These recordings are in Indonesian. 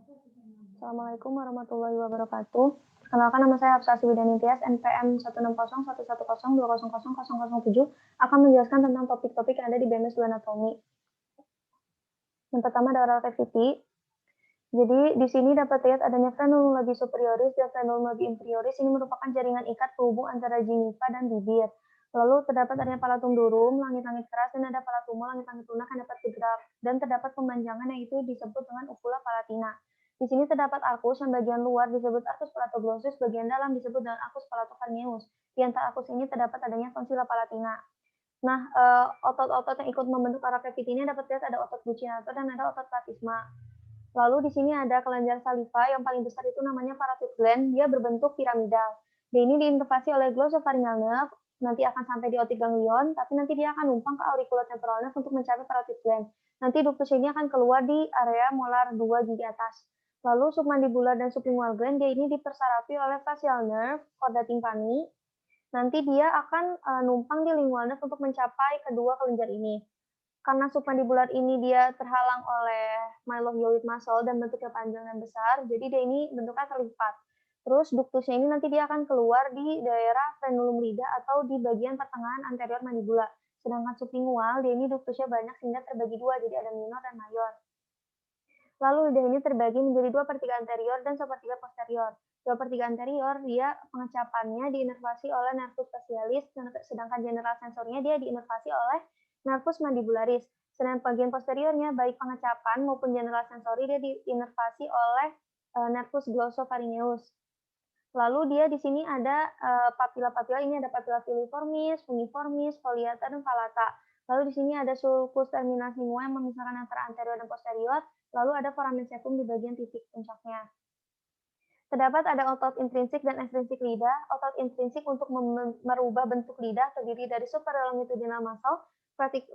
Assalamualaikum warahmatullahi wabarakatuh. Perkenalkan nama saya Hafsah Asyiwidani Tias, NPM 1601612000007 akan menjelaskan tentang topik-topik yang ada di BMS 2 Anatomi. Yang pertama ada oral cavity. Jadi di sini dapat lihat adanya frenulum superioris dan frenulum inferioris. Ini merupakan jaringan ikat penghubung antara gingiva dan bibir. Lalu terdapat adanya palatum durum, langit-langit keras, dan ada palatumum, langit-langit lunak yang dapat bergerak. Dan terdapat pemanjangan yang itu disebut dengan ufula palatina. Di sini terdapat arkus yang bagian luar disebut arcus palatoglossus, bagian dalam disebut dengan arcus palatocarneus. Di antara arkus ini terdapat adanya tonsila palatina. Nah, otot-otot yang ikut membentuk oral cavity ini dapat lihat ada otot buccinator dan ada otot platysma. Lalu di sini ada kelenjar saliva yang paling besar itu namanya parotid gland, dia berbentuk piramidal. Dia ini diinnervasi oleh glossopharyngeal nerve, nanti akan sampai di otic ganglion, tapi nanti dia akan numpang ke auriculotemporal nerve untuk mencapai parotid gland. Nanti ductus ini akan keluar di area molar 2 gigi atas. Lalu submandibular dan sublingual gland, dia ini dipersarafi oleh facial nerve, chorda tympani. Nanti dia akan numpang di lingual nerve untuk mencapai kedua kelenjar ini. Karena submandibular ini dia terhalang oleh mylohyoid muscle dan bentuknya panjang dan besar, jadi dia ini bentuknya terlipat. Terus ductusnya ini nanti dia akan keluar di daerah frenulum lidah atau di bagian pertengahan anterior mandibula. Sedangkan sublingual, dia ini ductusnya banyak sehingga terbagi dua, jadi ada minor dan mayor. Lalu lidah ini terbagi menjadi 2/3 anterior dan 1/3 posterior. 2/3 anterior, dia pengecapannya diinervasi oleh nervus facialis, sedangkan general sensornya dia diinervasi oleh nervus mandibularis. Sedangkan bagian posteriornya, baik pengecapan maupun general sensori, dia diinervasi oleh nervus glossopharyngeus. Lalu dia di sini ada papila-papila, ini ada papila filiformis, fungiformis, foliata, dan palata. Lalu di sini ada sulcus terminus lingua yang memisahkan antara anterior dan posterior. Lalu ada foramen cecum di bagian titik puncaknya. Terdapat ada otot intrinsik dan ekstrinsik lidah. Otot intrinsik untuk merubah bentuk lidah terdiri dari superior longitudinal muscle,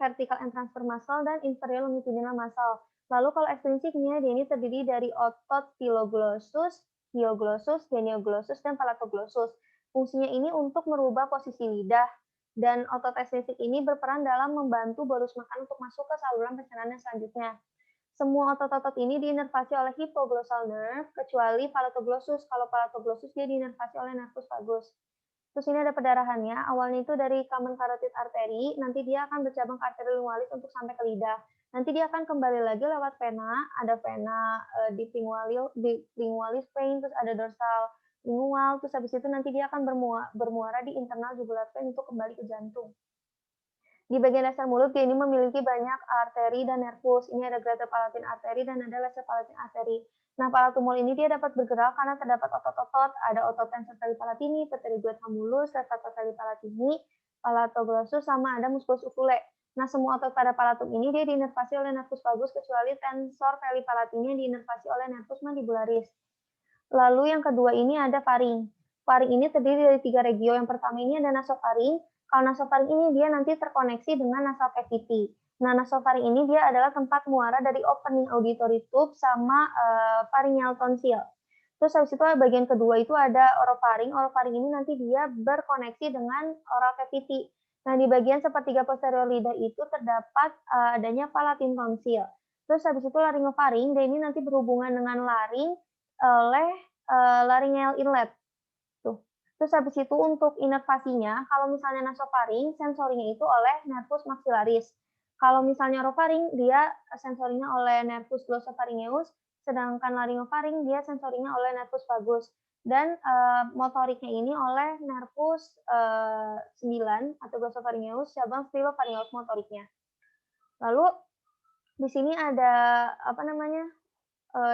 vertical and transfer muscle, dan inferior longitudinal muscle. Lalu kalau ekstrinsiknya, dia ini terdiri dari otot piloglossus, hyoglossus, genioglossus, dan palatoglossus. Fungsinya ini untuk merubah posisi lidah, dan otot ekstrinsik ini berperan dalam membantu borus makan untuk masuk ke saluran pencernaan yang selanjutnya. Semua otot-otot ini diinervasi oleh hypoglossal nerve, kecuali palatoglossus. Kalau palatoglossus dia diinervasi oleh nervus vagus. Terus ini ada perdarahannya, awalnya itu dari common carotid artery, nanti dia akan bercabang ke arteri lingualis untuk sampai ke lidah. Nanti dia akan kembali lagi lewat vena, ada vena di lingualis vein, terus ada dorsal lingual, terus habis itu nanti dia akan bermuara di internal jugular vein untuk kembali ke jantung. Di bagian dasar mulut, dia ini memiliki banyak arteri dan nervus. Ini ada greater palatine artery dan ada lesser palatine artery. Nah, palatumul ini dia dapat bergerak karena terdapat otot-otot. Ada otot tensor tali palatini, pterygoid hamulus, levator tali palatini, palatoglossus, sama ada musculus uvulae. Nah, semua otot pada palatum ini dia diinervasi oleh nervus vagus, kecuali tensor tali palatini yang diinervasi oleh nervus mandibularis. Lalu yang kedua ini ada faring. Faring ini terdiri dari 3 regio. Yang pertama ini ada nasofaring. Kalau nasofaring ini dia nanti terkoneksi dengan nasal cavity. Nah, nasofaring ini dia adalah tempat muara dari opening auditory tube sama pharyngeal tonsil. Terus habis itu bagian kedua itu ada orofaring. Orofaring ini nanti dia berkoneksi dengan oral cavity. Nah, di bagian sepertiga posterior lidah itu terdapat adanya palatine tonsil. Terus habis itu laryngofaring, dia ini nanti berhubungan dengan laring oleh laryngeal inlet. Terus habis itu untuk inervasinya, kalau misalnya nasofaring, sensorinya itu oleh nervus maxillaris. Kalau misalnya orofaring, dia sensorinya oleh nervus glossopharyngeus, sedangkan laryngofaring dia sensorinya oleh nervus vagus. Dan motoriknya ini oleh nervus 9 atau glossopharyngeus, cabang stylopharyngeus motoriknya. Lalu di sini ada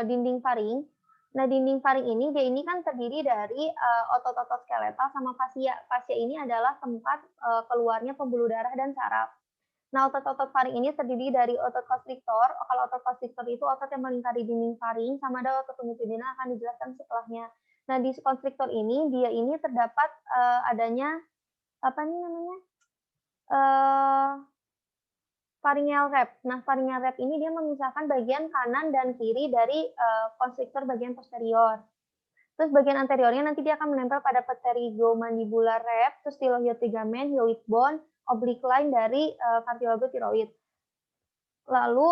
dinding faring. Nah, dinding faring ini dia ini kan terdiri dari otot-otot skeletal sama fascia. Fascia ini adalah tempat keluarnya pembuluh darah dan saraf. Nah, otot-otot faring ini terdiri dari otot constrictor. Kalau otot constrictor itu otot yang melingkari dinding faring, sama ada otot longitudinal akan dijelaskan setelahnya. Nah, di constrictor ini dia ini terdapat adanya pharyngeal wrap. Nah, pharyngeal wrap ini dia memisahkan bagian kanan dan kiri dari constrictor bagian posterior. Terus bagian anteriornya nanti dia akan menempel pada pterygomandibular wrap, terus stylohyoid ligament, hyoid bone, oblique line dari cartilago thyroid. Lalu,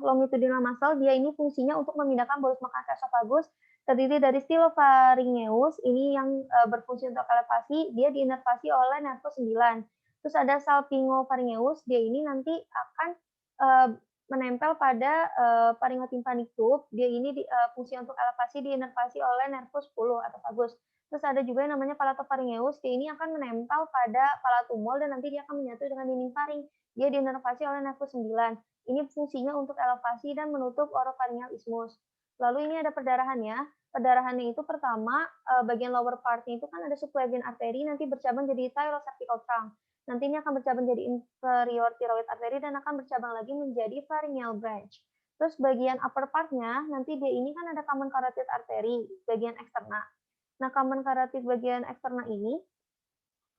longitudinal muscle dia ini fungsinya untuk memindahkan bolus makan ke esofagus, terdiri dari stylopharyngeus, ini yang, berfungsi untuk elevasi, dia diinervasi oleh nervus 9. Terus ada salpingopharyngeus, dia ini nanti akan, eee, menempel pada, pharyngotympanic tube, dia ini fungsi untuk elevasi diinervasi oleh nervus 10 atau vagus. Terus ada juga yang namanya palatopharyngeus, dia ini akan menempel pada palatumol dan nanti dia akan menyatu dengan dinding faring. Dia diinervasi oleh nervus 9. Ini fungsinya untuk elevasi dan menutup oropharyngeal isthmus. Lalu ini ada perdarahannya. Perdarahannya itu pertama, bagian lower part-nya itu kan ada subclavian artery, nanti bercabang jadi thyrocervical trunk. Nanti ini akan bercabang jadi inferior thyroid artery dan akan bercabang lagi menjadi pharyngeal branch. Terus bagian upper part-nya, nanti dia ini kan ada common carotid artery, bagian eksterna. Nah, common carotid bagian eksterna ini,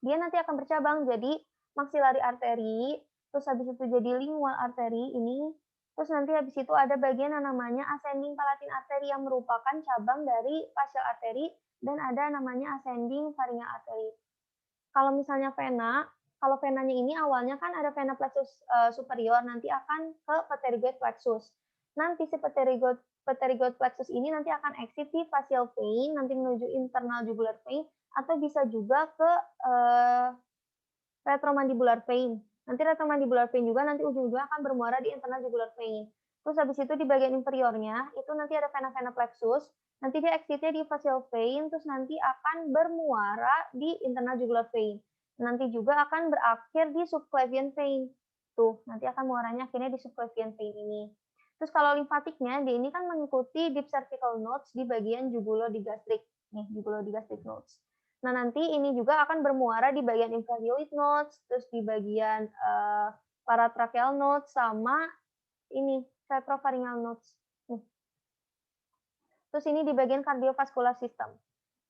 dia nanti akan bercabang jadi maxillary artery, terus habis itu jadi lingual artery ini, terus nanti habis itu ada bagian yang namanya ascending palatine artery yang merupakan cabang dari facial artery dan ada namanya ascending pharyngeal artery. Kalau misalnya vena, kalau venanya ini awalnya kan ada vena plexus superior, nanti akan ke pterygoid plexus. Nanti si pterygoid plexus ini nanti akan exit di facial vein, nanti menuju internal jugular vein, atau bisa juga ke retromandibular vein. Nanti retromandibular vein juga nanti ujung-ujungnya akan bermuara di internal jugular vein. Terus habis itu di bagian inferiornya, itu nanti ada vena-vena plexus, nanti dia exitnya di facial vein, terus nanti akan bermuara di internal jugular vein. Nanti juga akan berakhir di subclavian vein. Tuh, nanti akan muaranya akhirnya di subclavian vein ini. Terus kalau limfatiknya, dia ini kan mengikuti deep cervical nodes di bagian jugulodigastric. Nih, jugulodigastric nodes. Nah, nanti ini juga akan bermuara di bagian infrahyoid nodes, terus di bagian paratracheal nodes, sama ini retropharyngeal nodes. Terus ini di bagian cardiovascular system.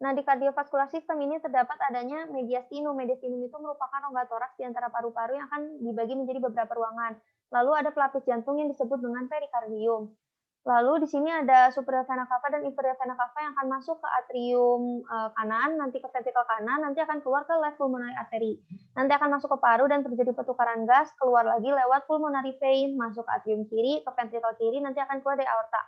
Nah, di cardiovascular system ini terdapat adanya mediastinum. Mediastinum itu merupakan rongga toraks di antara paru-paru yang akan dibagi menjadi beberapa ruangan. Lalu ada pelapis jantung yang disebut dengan perikardium. Lalu di sini ada superior vena cava dan inferior vena cava yang akan masuk ke atrium kanan, nanti ke ventricle kanan, nanti akan keluar ke left pulmonary artery. Nanti akan masuk ke paru dan terjadi pertukaran gas, keluar lagi lewat pulmonary vein, masuk ke atrium kiri, ke ventricle kiri, nanti akan keluar dari aorta.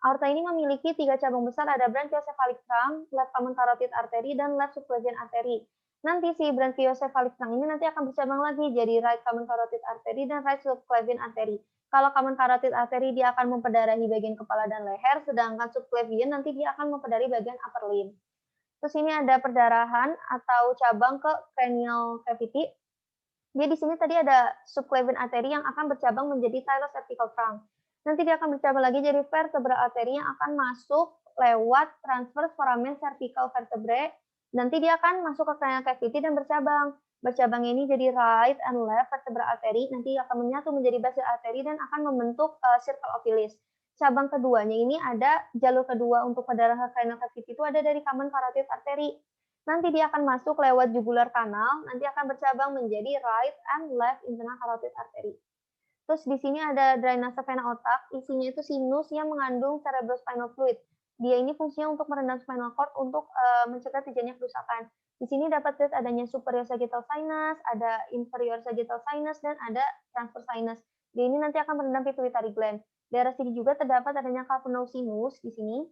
Aorta ini memiliki 3 cabang besar, ada brachiocephalic trunk, left common carotid artery, dan left subclavian artery. Nanti si brachiocephalic trunk ini nanti akan bercabang lagi jadi right common carotid artery dan right subclavian artery. Kalau common carotid artery dia akan memperdarahi bagian kepala dan leher, sedangkan subclavian nanti dia akan memperdarahi bagian upper limb. Terus ini ada perdarahan atau cabang ke cranial cavity. Dia di sini tadi ada subclavian artery yang akan bercabang menjadi thyrocervical trunk. Nanti dia akan bercabang lagi jadi vertebral artery yang akan masuk lewat transverse foramen cervical vertebrae. Nanti dia akan masuk ke cranial cavity dan bercabang. Bercabang ini jadi right and left vertebral artery, nanti akan menyatu menjadi basilar artery dan akan membentuk circle of Willis. Cabang keduanya ini ada jalur kedua untuk perdarahan cranial cavity itu ada dari common carotid artery. Nanti dia akan masuk lewat jugular kanal, nanti akan bercabang menjadi right and left internal carotid artery. Terus di sini ada drainase vena otak, isinya itu sinus yang mengandung cerebrospinal fluid. Dia ini fungsinya untuk merendam spinal cord untuk mencegah terjadinya kerusakan. Di sini dapat lihat adanya superior sagittal sinus, ada inferior sagittal sinus, dan ada transverse sinus. Dia ini nanti akan merendam pituitary gland. Daerah sini juga terdapat adanya cavernous sinus di sini.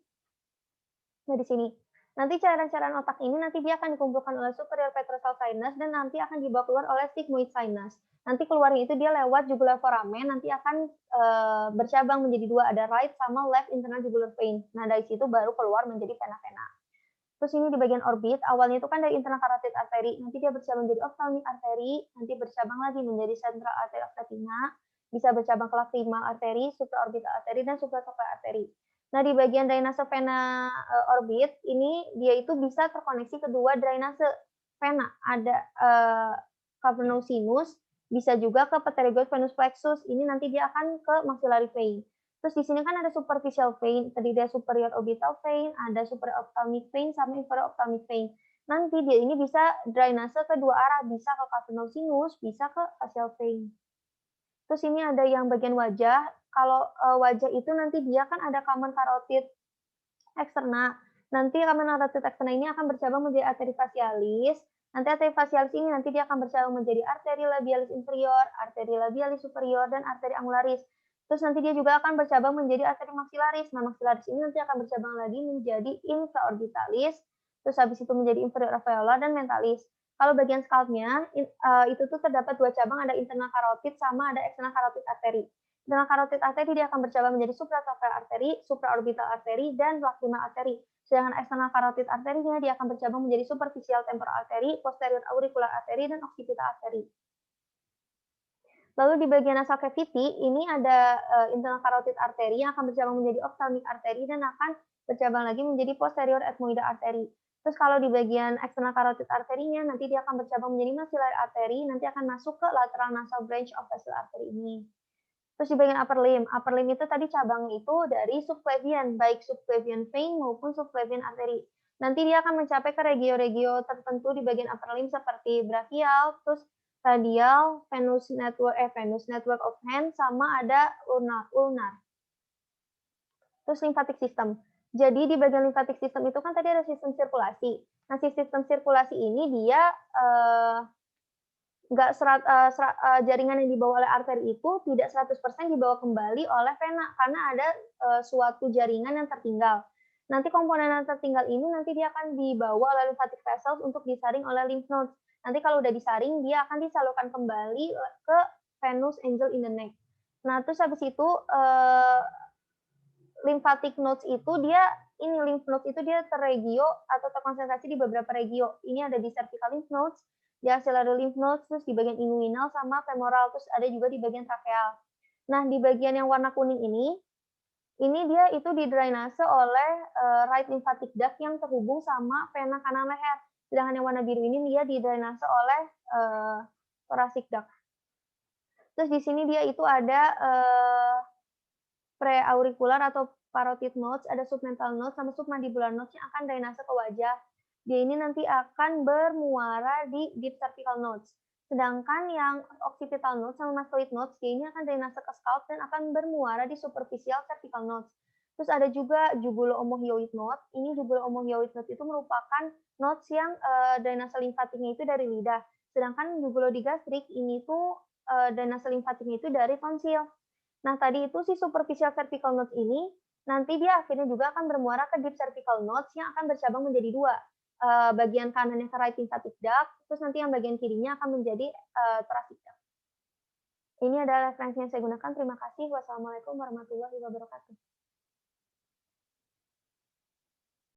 Nah, di sini. Nanti cairan-cairan otak ini nanti dia akan dikumpulkan oleh superior petrosal sinus dan nanti akan dibawa keluar oleh sigmoid sinus. Nanti keluarnya itu dia lewat jugular foramen, nanti akan bercabang menjadi dua, ada right sama left internal jugular vein. Nah, dari situ baru keluar menjadi vena-vena. Terus ini di bagian orbit, awalnya itu kan dari internal carotid artery, nanti dia bercabang menjadi ophthalmic artery, nanti bercabang lagi menjadi central artery of retina, bisa bercabang ke lacrimal artery, supraorbital artery, dan supracochlear artery. Nah, di bagian drainase vena orbit, ini dia itu bisa terkoneksi kedua drainase vena. Ada cavernous sinus, bisa juga ke pterygoid venous plexus. Ini nanti dia akan ke maxillary vein. Terus di sini kan ada superficial vein, tadi dia superior orbital vein, ada superior ophthalmic vein, sama inferior ophthalmic vein. Nanti dia ini bisa drainase kedua arah, bisa ke cavernous sinus, bisa ke facial vein. Terus ini ada yang bagian wajah. Kalau wajah itu nanti dia kan ada common carotid eksterna. Nanti common carotid eksterna ini akan bercabang menjadi arteri facialis. Nanti arteri facialis ini nanti dia akan bercabang menjadi arteri labialis inferior, arteri labialis superior, dan arteri angularis. Terus nanti dia juga akan bercabang menjadi arteri maxillaris. Nah, maxillaris ini nanti akan bercabang lagi menjadi infraorbitalis, terus habis itu menjadi inferior alveolar dan mentalis. Kalau bagian scalpnya itu tuh terdapat dua cabang, ada internal carotid sama ada external carotid artery. Internal carotid artery dia akan bercabang menjadi supratracheal artery, supraorbital artery, dan lacrimal artery. Sedangkan external carotid arterinya dia akan bercabang menjadi superficial temporal artery, posterior auricular artery, dan occipital artery. Lalu di bagian nasal cavity ini ada internal carotid artery yang akan bercabang menjadi ophthalmic artery dan akan bercabang lagi menjadi posterior ethmoidal artery. Terus kalau di bagian external carotid arterinya nanti dia akan bercabang menjadi maxillary artery, nanti akan masuk ke lateral nasal branch of vessel artery ini. Terus di bagian upper limb itu tadi cabangnya itu dari subclavian, baik subclavian vein maupun subclavian artery. Nanti dia akan mencapai ke regio-regio tertentu di bagian upper limb seperti brachial, terus radial, venous network of hand, sama ada ulnar. Terus lymphatic system. Jadi di bagian lymphatic system itu kan tadi ada sistem sirkulasi. Nah, si sistem sirkulasi ini dia jaringan yang dibawa oleh arteri itu tidak 100% dibawa kembali oleh vena karena ada suatu jaringan yang tertinggal. Nanti komponen yang tertinggal ini nanti dia akan dibawa oleh lymphatic vessels untuk disaring oleh lymph nodes. Nanti kalau udah disaring dia akan disalurkan kembali ke venous angel in the neck. Nah, terus habis itu lymphatic nodes itu lymph nodes itu dia terregio atau terkonsentrasi di beberapa regio. Ini ada di cervical lymph nodes, di axillary lymph nodes, terus di bagian inguinal sama femoral, terus ada juga di bagian tracheal. Nah, di bagian yang warna kuning ini dia itu didrainase oleh right lymphatic duct yang terhubung sama vena kanan leher. Sedangkan yang warna biru ini dia didrainase oleh thoracic duct. Terus di sini dia itu ada preauricular atau parotid nodes, ada submental nodes sama submandibular nodes yang akan drainase ke wajah. Dia ini nanti akan bermuara di deep cervical nodes. Sedangkan yang occipital nodes sama mastoid nodes, dia ini akan drainase ke scalp dan akan bermuara di superficial cervical nodes. Terus ada juga jugulo-omohyoid node. Ini jugulo-omohyoid node itu merupakan nodes yang drainase limfatiknya itu dari lidah. Sedangkan jugulodigastrik ini tuh drainase limfatiknya itu dari tonsil. Nah, tadi itu si superficial cervical nodes ini, nanti dia akhirnya juga akan bermuara ke deep cervical nodes yang akan bercabang menjadi dua. Bagian kanannya ke right lymphatic duct, terus nanti yang bagian kirinya akan menjadi thoracic duct. Ini adalah referensi yang saya gunakan. Terima kasih. Wassalamualaikum warahmatullahi wabarakatuh.